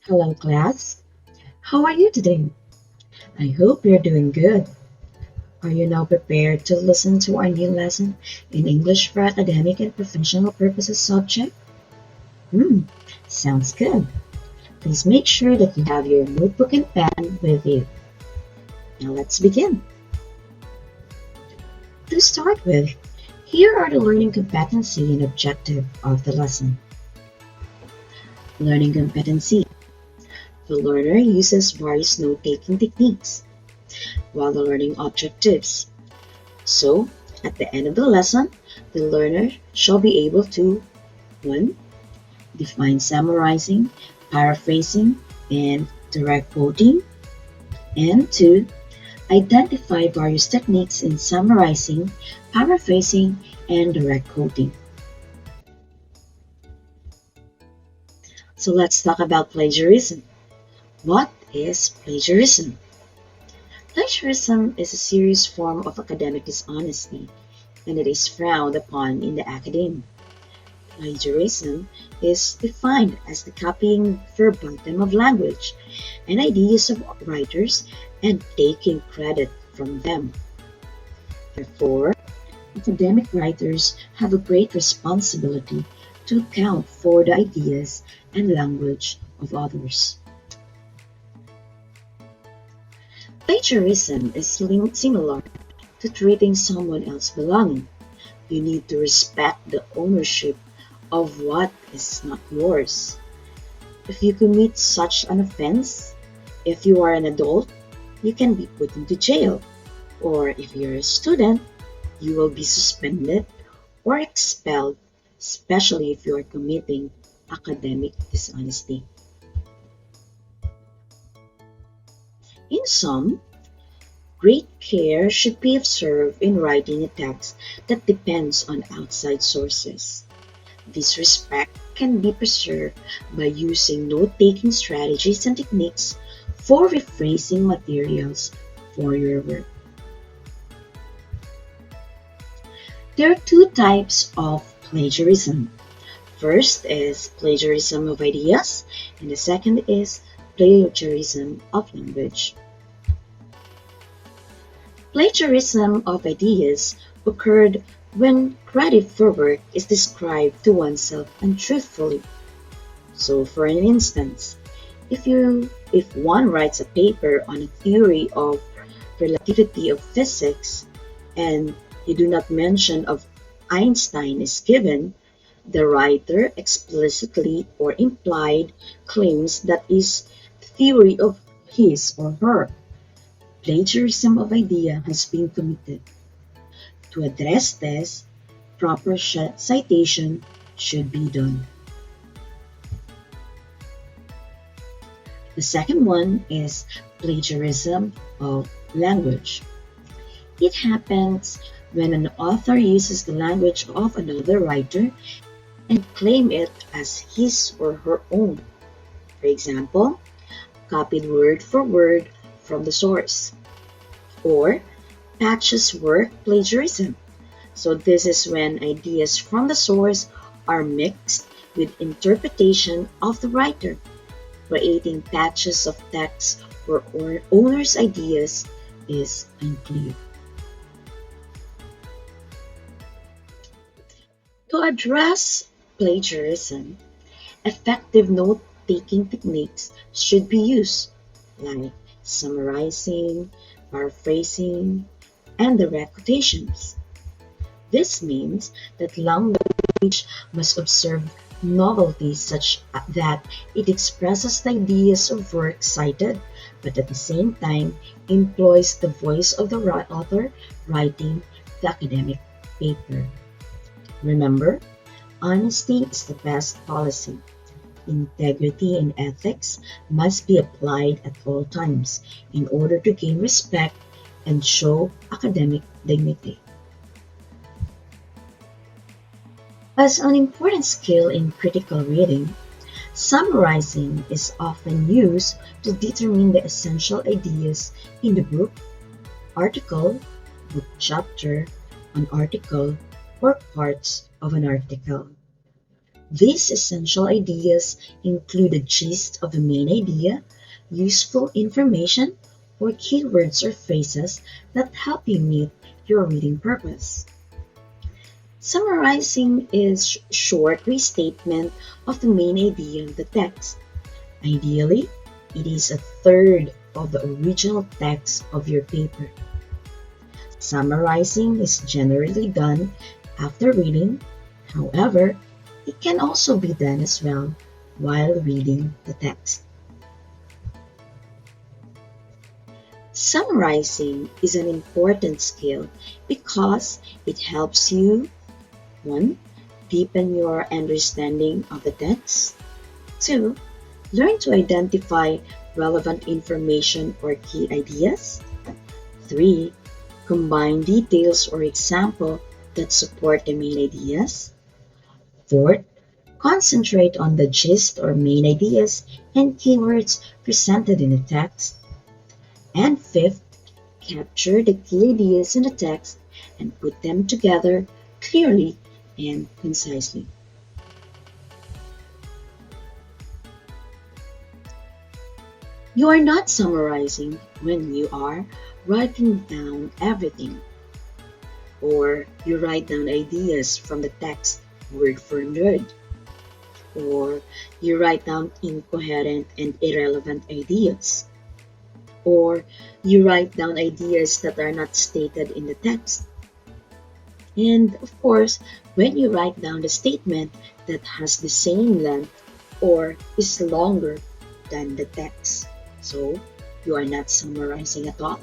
Hello, class. How are you today? I hope you're doing good. Are you now prepared to listen to our new lesson in English for academic and professional purposes subject? Hmm, sounds good. Please make sure that you have your notebook and pen with you. Now let's begin. To start with, here are the learning competency and objective of the lesson. Learning competency. The learner uses various note-taking techniques, while the learning objectives. So, at the end of the lesson, the learner shall be able to 1. Define summarizing, paraphrasing, and direct quoting, and 2. Identify various techniques in summarizing, paraphrasing, and direct quoting. So let's talk about plagiarism. What is plagiarism? Plagiarism is a serious form of academic dishonesty, and it is frowned upon in the academy. Plagiarism is defined as the copying verbatim of language and ideas of writers and taking credit from them. Therefore, academic writers have a great responsibility to account for the ideas and language of others. Plagiarism is similar to treating someone else's belonging. You need to respect the ownership of what is not yours. If you commit such an offense, if you are an adult, you can be put into jail. Or if you're a student, you will be suspended or expelled, especially if you are committing academic dishonesty. In sum, great care should be observed in writing a text that depends on outside sources. This respect can be preserved by using note-taking strategies and techniques for rephrasing materials for your work. There are two types of plagiarism. First is plagiarism of ideas, and the second is plagiarism of language. Plagiarism of ideas occurred when credit for work is described to oneself untruthfully. So for an instance, if one writes a paper on a theory of relativity of physics and you do not mention of Einstein is given, the writer explicitly or implied claims that is the theory of his or her. Plagiarism of idea has been committed. To address this, proper citation should be done. The second one is plagiarism of language. It happens when an author uses the language of another writer and claim it as his or her own. For example, copied word for word from the source. Or patches work plagiarism. So this is when ideas from the source are mixed with interpretation of the writer, creating patches of text where owner's ideas is unclear. To address plagiarism, effective note-taking techniques should be used, like summarizing, paraphrasing, and direct quotations. This means that language must observe novelties such that it expresses the ideas of work cited, but at the same time employs the voice of the author writing the academic paper. Remember, honesty is the best policy. Integrity and ethics must be applied at all times in order to gain respect and show academic dignity. As an important skill in critical reading, summarizing is often used to determine the essential ideas in the book, article, book chapter, an article, or parts of an article. These essential ideas include the gist of the main idea, useful information, or keywords or phrases that help you meet your reading purpose. Summarizing is short restatement of the main idea of the text. Ideally, it is a third of the original text of your paper. Summarizing is generally done after reading. However, it can also be done as well while reading the text. Summarizing is an important skill because it helps you 1. Deepen your understanding of the text. 2. Learn to identify relevant information or key ideas. 3. Combine details or examples that support the main ideas. 4. Concentrate on the gist or main ideas and keywords presented in the text. And 5th, capture the key ideas in the text and put them together clearly and concisely. You are not summarizing when you are writing down everything, or you write down ideas from the text word for word, or you write down incoherent and irrelevant ideas, or you write down ideas that are not stated in the text. And of course, when you write down the statement that has the same length or is longer than the text, so you are not summarizing at all.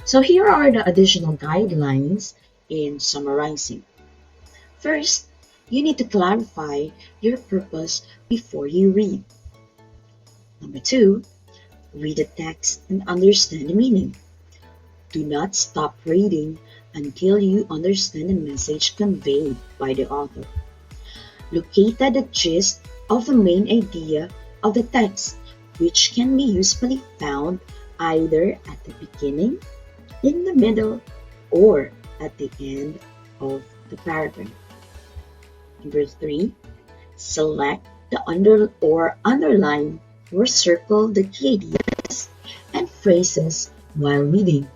So here are the additional guidelines in summarizing. First, you need to clarify your purpose before you read. Number 2, read the text and understand the meaning. Do not stop reading until you understand the message conveyed by the author. Locate the gist of the main idea of the text, which can be usefully found either at the beginning, in the middle, or at the end of the paragraph. Number 3, select the underline or circle the key ideas and phrases while reading.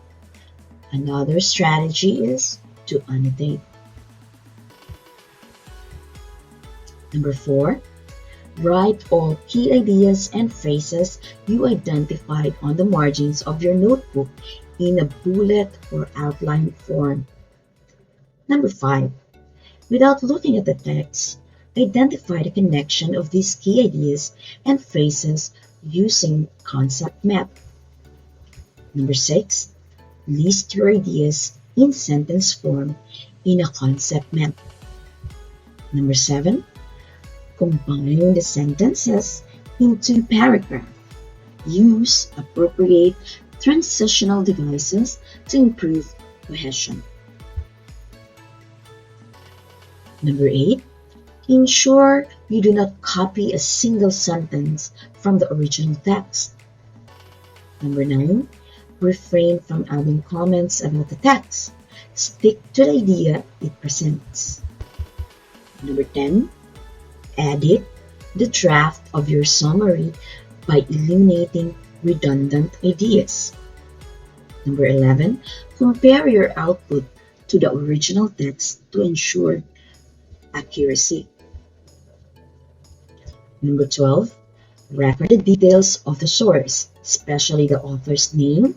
Another strategy is to annotate. Number 4, write all key ideas and phrases you identified on the margins of your notebook in a bullet or outline form. Number 5, without looking at the text, identify the connection of these key ideas and phrases using concept map. Number 6, list your ideas in sentence form in a concept map. Number 7, combine the sentences into paragraphs. Use appropriate transitional devices to improve cohesion. Number 8, ensure you do not copy a single sentence from the original text. Number 9, refrain from adding comments about the text. Stick to the idea it presents. Number 10, edit the draft of your summary by eliminating redundant ideas. Number 11, compare your output to the original text to ensure accuracy. Number 12, record the details of the source, especially the author's name,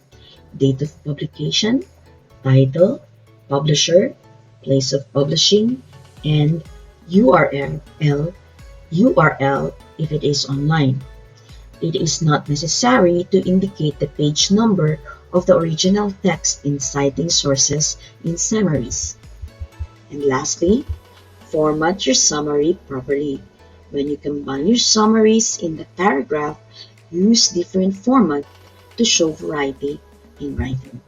date of publication, title, publisher, place of publishing, and URL if it is online. It is not necessary to indicate the page number of the original text in citing sources in summaries. And lastly, format your summary properly. When you combine your summaries in the paragraph, use different format to show variety in writing.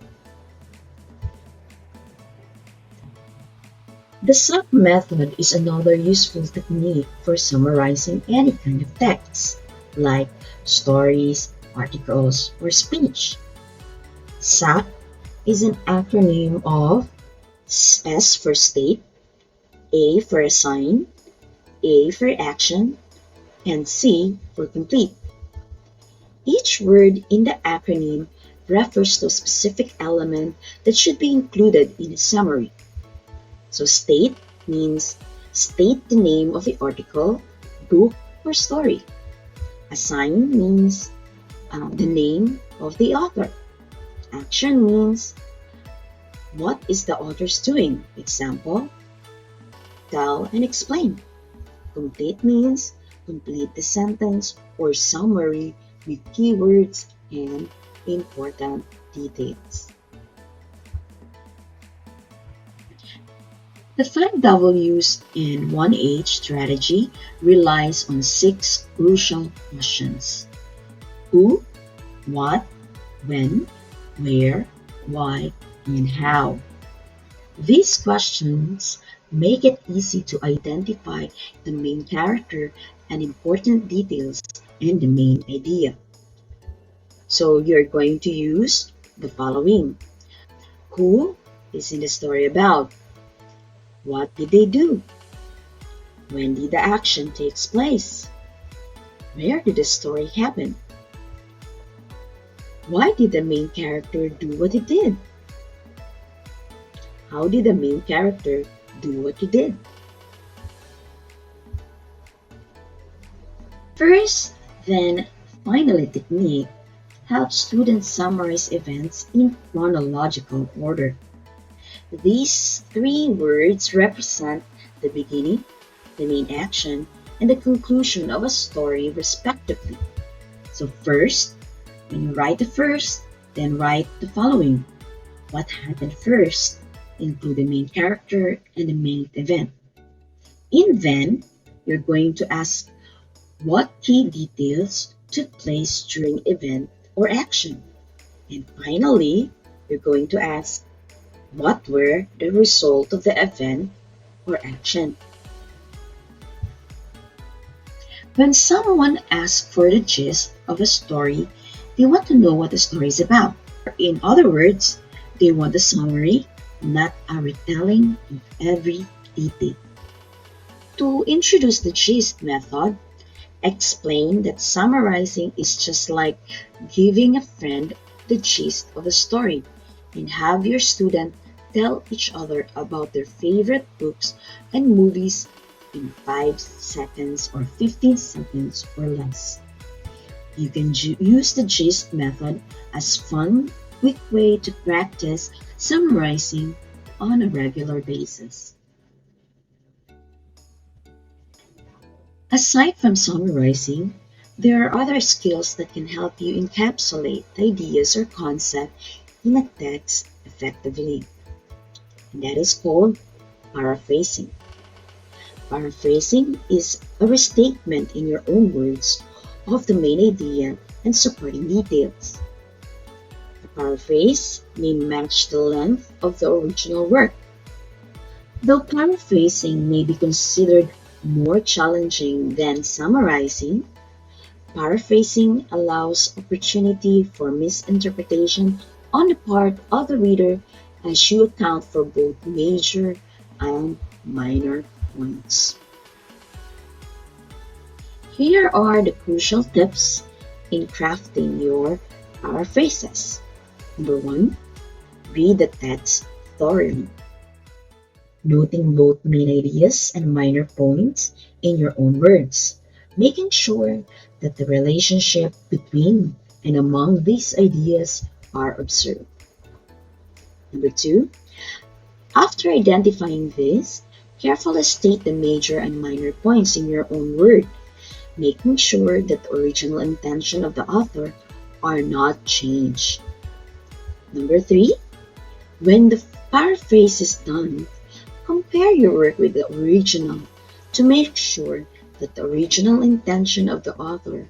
The SUP method is another useful technique for summarizing any kind of text, like stories, articles, or speech. SUP is an acronym of S for state, A for assign, A for action, and C for complete. Each word in the acronym refers to a specific element that should be included in a summary. So state means state the name of the article, book, or story. Assign means the name of the author. Action means what is the author's doing? Example, tell and explain. Complete means complete the sentence or summary with keywords and important details. The 5 Ws and 1H strategy relies on 6 crucial questions. Who, what, when, where, why, and how. These questions make it easy to identify the main character and important details and the main idea. So you're going to use the following. Who is in the story about? What did they do? When did the action take place? Where did the story happen? Why did the main character do what he did? How did the main character do what he did? First, then finally technique helps students summarize events in chronological order. These 3 words represent the beginning, the main action, and the conclusion of a story respectively. So first, when you write the first, then write the following. What happened first? Include the main character and the main event. In then, you're going to ask what key details took place during event or action. And finally, you're going to ask what were the result of the event or action. When someone asks for the gist of a story, they want to know what the story is about. In other words, they want a summary, not a retelling of every detail. To introduce the gist method, explain that summarizing is just like giving a friend the gist of a story, and have your student tell each other about their favorite books and movies in 5 seconds or 15 seconds or less. You can use the gist method as fun, quick way to practice summarizing on a regular basis. Aside from summarizing, there are other skills that can help you encapsulate ideas or concepts in a text effectively. And that is called paraphrasing. Paraphrasing is a restatement in your own words of the main idea and supporting details. A paraphrase may match the length of the original work. Though paraphrasing may be considered more challenging than summarizing, paraphrasing allows opportunity for misinterpretation on the part of the reader as you account for both major and minor points. Here are the crucial tips in crafting your paraphrases. Number 1, read the text thoroughly, noting both main ideas and minor points in your own words, making sure that the relationship between and among these ideas are observed. Number 2, after identifying this, carefully state the major and minor points in your own word, making sure that the original intention of the author are not changed. Number 3, when the paraphrase is done, compare your work with the original to make sure that the original intention of the author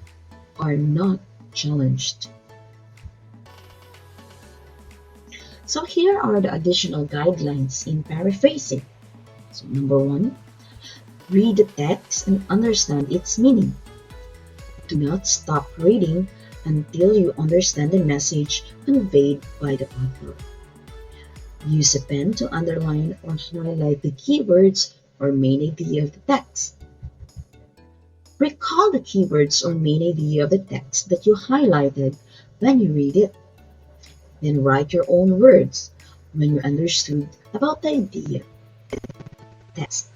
are not challenged. So here are the additional guidelines in paraphrasing. So number 1, read the text and understand its meaning. Do not stop reading until you understand the message conveyed by the author. Use a pen to underline or highlight the keywords or main idea of the text. Recall the keywords or main idea of the text that you highlighted when you read it. Then write your own words when you understood about the idea of the text.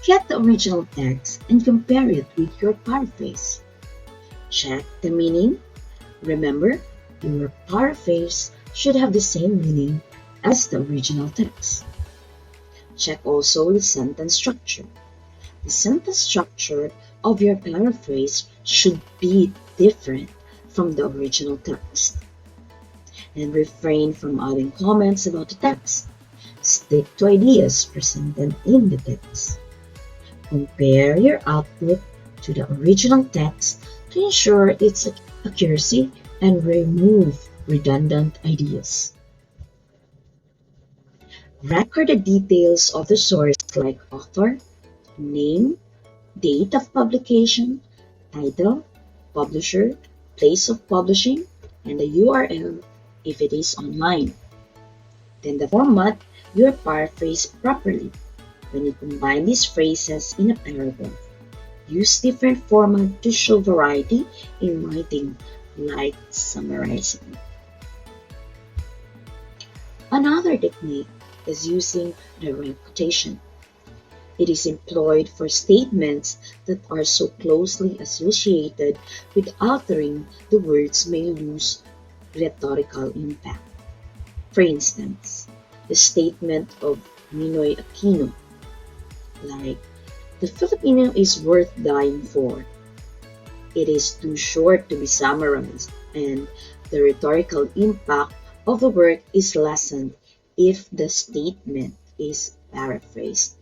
Get the original text and compare it with your paraphrase. Check the meaning. Remember, your paraphrase should have the same meaning as the original text. Check also the sentence structure. The sentence structure of your paraphrase should be different from the original text. And refrain from adding comments about the text. Stick to ideas presented in the text. Compare your output to the original text to ensure its accuracy and remove redundant ideas. Record the details of the source like author, name, date of publication, title, publisher, place of publishing, and the URL if it is online. Then format your paraphrase properly. When you combine these phrases in a paragraph, use different format to show variety in writing, like summarizing. Another technique is using direct quotation. It is employed for statements that are so closely associated with altering the words may lose rhetorical impact. For instance, the statement of Ninoy Aquino, like, "The Filipino is worth dying for." It is too short to be summarized, and the rhetorical impact of the work is lessened if the statement is paraphrased.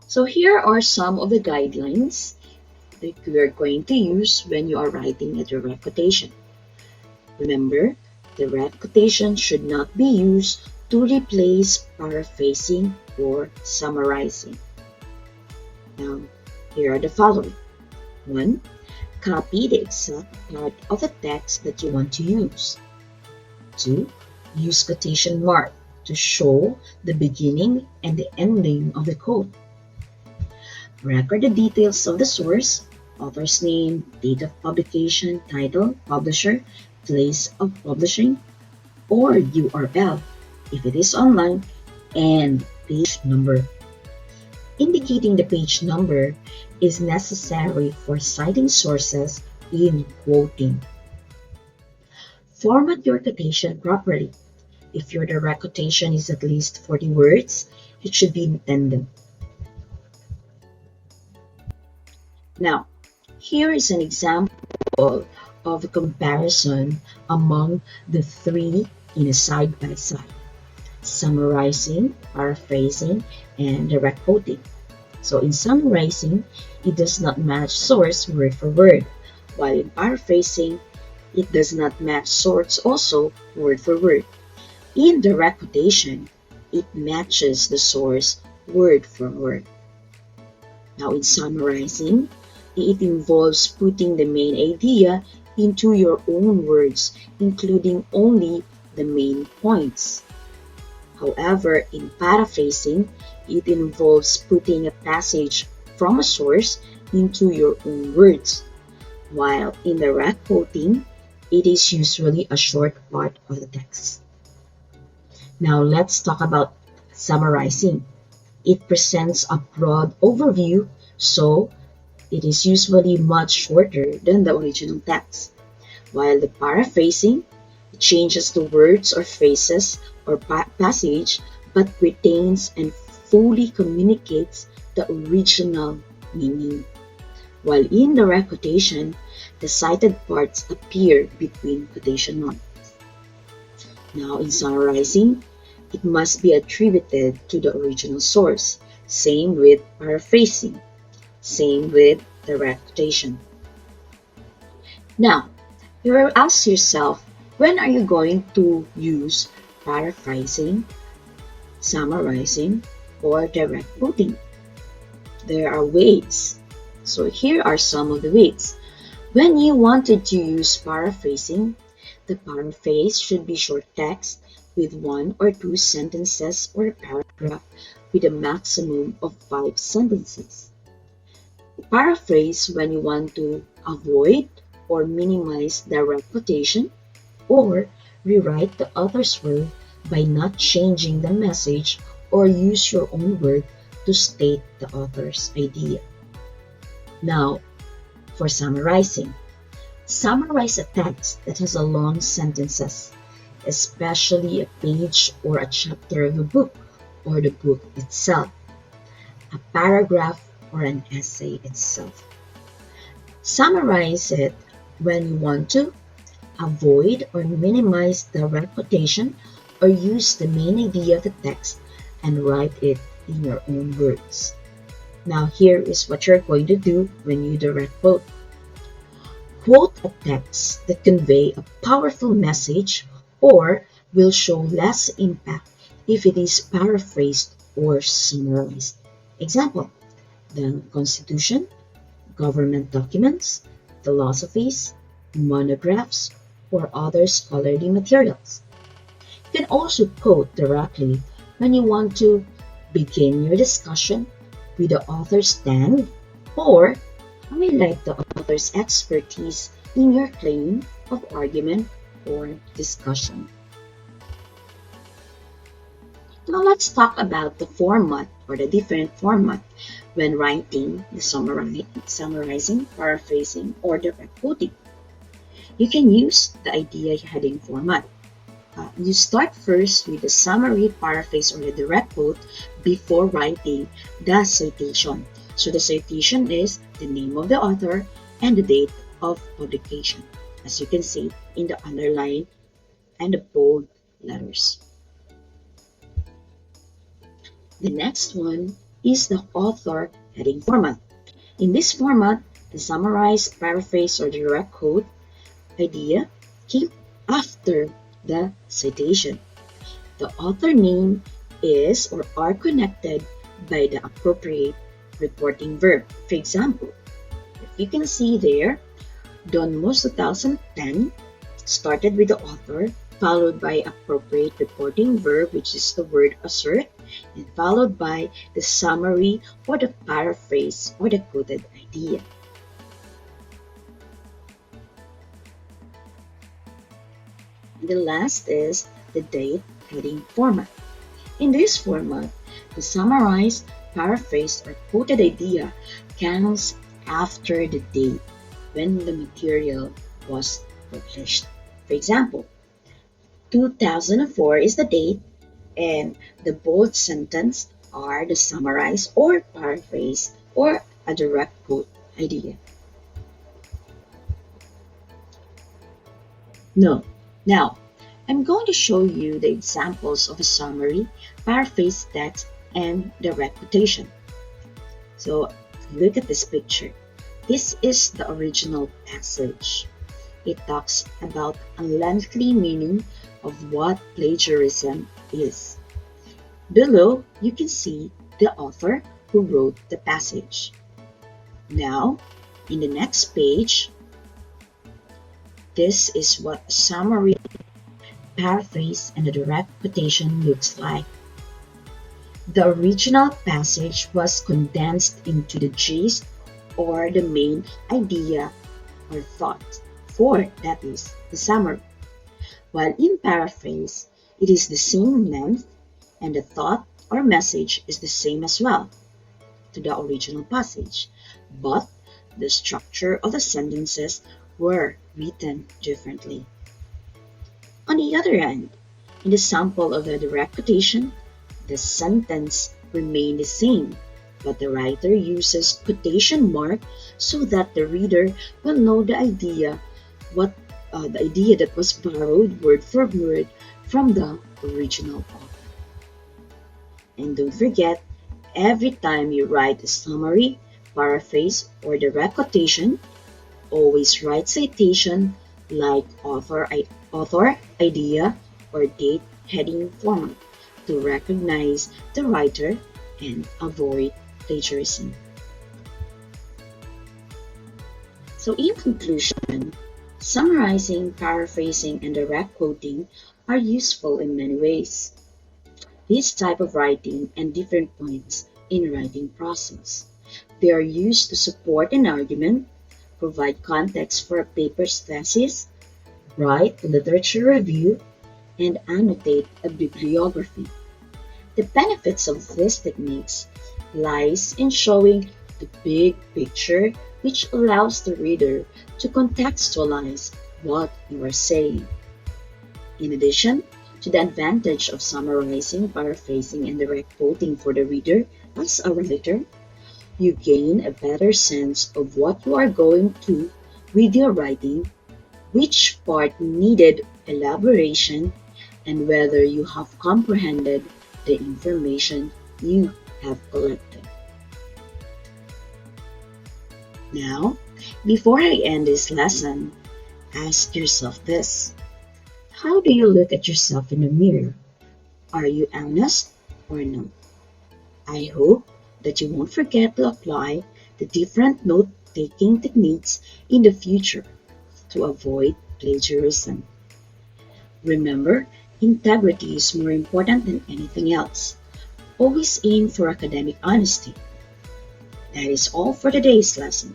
So here are some of the guidelines that you are going to use when you are writing a direct quotation. Remember, direct quotation should not be used to replace paraphrasing or summarizing. Now, here are the following. 1. Copy the exact part of the text that you want to use. 2. Use quotation mark to show the beginning and the ending of the quote. Record the details of the source, author's name, date of publication, title, publisher, place of publishing, or URL if it is online, and page number. Indicating the page number is necessary for citing sources in quoting. Format your quotation properly. If your direct quotation is at least 40 words, it should be intended. Now, here is an example of a comparison among the three in a side-by-side: summarizing, paraphrasing, and direct quoting. So in summarizing, it does not match source word for word, while in paraphrasing, it does not match source also word for word. In direct quotation, it matches the source word for word. Now in summarizing, it involves putting the main idea into your own words, including only the main points. However, in paraphrasing, it involves putting a passage from a source into your own words, while in direct quoting, it is usually a short part of the text. Now let's talk about summarizing. It presents a broad overview, so it is usually much shorter than the original text, while the paraphrasing changes the words or phrases or passage but retains and fully communicates the original meaning. While in direct quotation, the cited parts appear between quotation marks. Now in summarizing, it must be attributed to the original source. Same with paraphrasing. Same with direct quotation. Now, you will ask yourself, when are you going to use paraphrasing, summarizing, or direct quoting? There are ways. So here are some of the ways. When you wanted to use paraphrasing, the The paraphrase should be short text with 1 or 2 sentences or a paragraph with a maximum of 5 sentences. Paraphrase when you want to avoid or minimize direct quotation, or rewrite the author's word by not changing the message, or use your own word to state the author's idea. Now, for summarizing. Summarize a text that has a long sentences, especially a page or a chapter of a book or the book itself, a paragraph or an essay itself. Summarize it when you want to avoid or minimize direct quotation, or use the main idea of the text and write it in your own words. Now here is what you're going to do when you direct quote. Quote a text that convey a powerful message or will show less impact if it is paraphrased or summarized. Example, the Constitution, government documents, philosophies, monographs, or other scholarly materials. You can also quote directly when you want to begin your discussion with the author's stand, or highlight the author's expertise in your claim of argument or discussion. Now let's talk about the format or the different format when writing the summarizing, paraphrasing, or direct quoting. You can use the idea heading format. You start first with the summary, paraphrase, or the direct quote before writing the citation. So the citation is the name of the author and the date of publication, as you can see in the underline and the bold letters. The next one is the author heading format. In this format, the summarized, paraphrase, or direct quote idea came after the citation. The author name is or are connected by the appropriate reporting verb. For example, if you can see there, Don Mos 2010 started with the author, followed by appropriate reporting verb, which is the word assert, and followed by the summary or the paraphrase or the quoted idea. The last is the date heading format. In this format, the summarized, paraphrased, or quoted idea comes after the date when the material was published. For example, 2004 is the date, and the bold sentence are the summarized or paraphrased or a direct quote idea. Now, I'm going to show you the examples of a summary, paraphrase text, and direct quotation. So look at this picture. This is the original passage. It talks about a lengthy meaning of what plagiarism is. Below, you can see the author who wrote the passage. Now, in the next page, this is what a summary, paraphrase, and a direct quotation looks like. The original passage was condensed into the gist or the main idea or thought, for that is the summary. While in paraphrase, it is the same length and the thought or message is the same as well to the original passage, but the structure of the sentences were written differently. On the other hand, in the sample of the direct quotation, the sentence remained the same, but the writer uses quotation mark so that the reader will know the idea that was borrowed word for word from the original author. And don't forget, every time you write a summary, paraphrase, or direct quotation, always write citation like author, idea, or date heading format to recognize the writer and avoid plagiarism. So in conclusion, Summarizing, paraphrasing, and direct quoting are useful in many ways. This type of writing and different points in writing process. They are used to support an argument, provide context for a paper's thesis, write literature review, and annotate a bibliography. The benefits of these techniques lies in showing the big picture, which allows the reader to contextualize what you are saying. In addition to the advantage of summarizing, paraphrasing, and direct quoting for the reader as a writer, you gain a better sense of what you are going to with your writing, which part needed elaboration, and whether you have comprehended the information you have collected. Now, before I end this lesson, ask yourself this. How do you look at yourself in the mirror? Are you honest or not? I hope that you won't forget to apply the different note-taking techniques in the future to avoid plagiarism. Remember, integrity is more important than anything else. Always aim for academic honesty. That is all for today's lesson.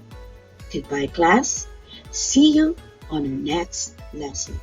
Goodbye, class. See you on our next lesson.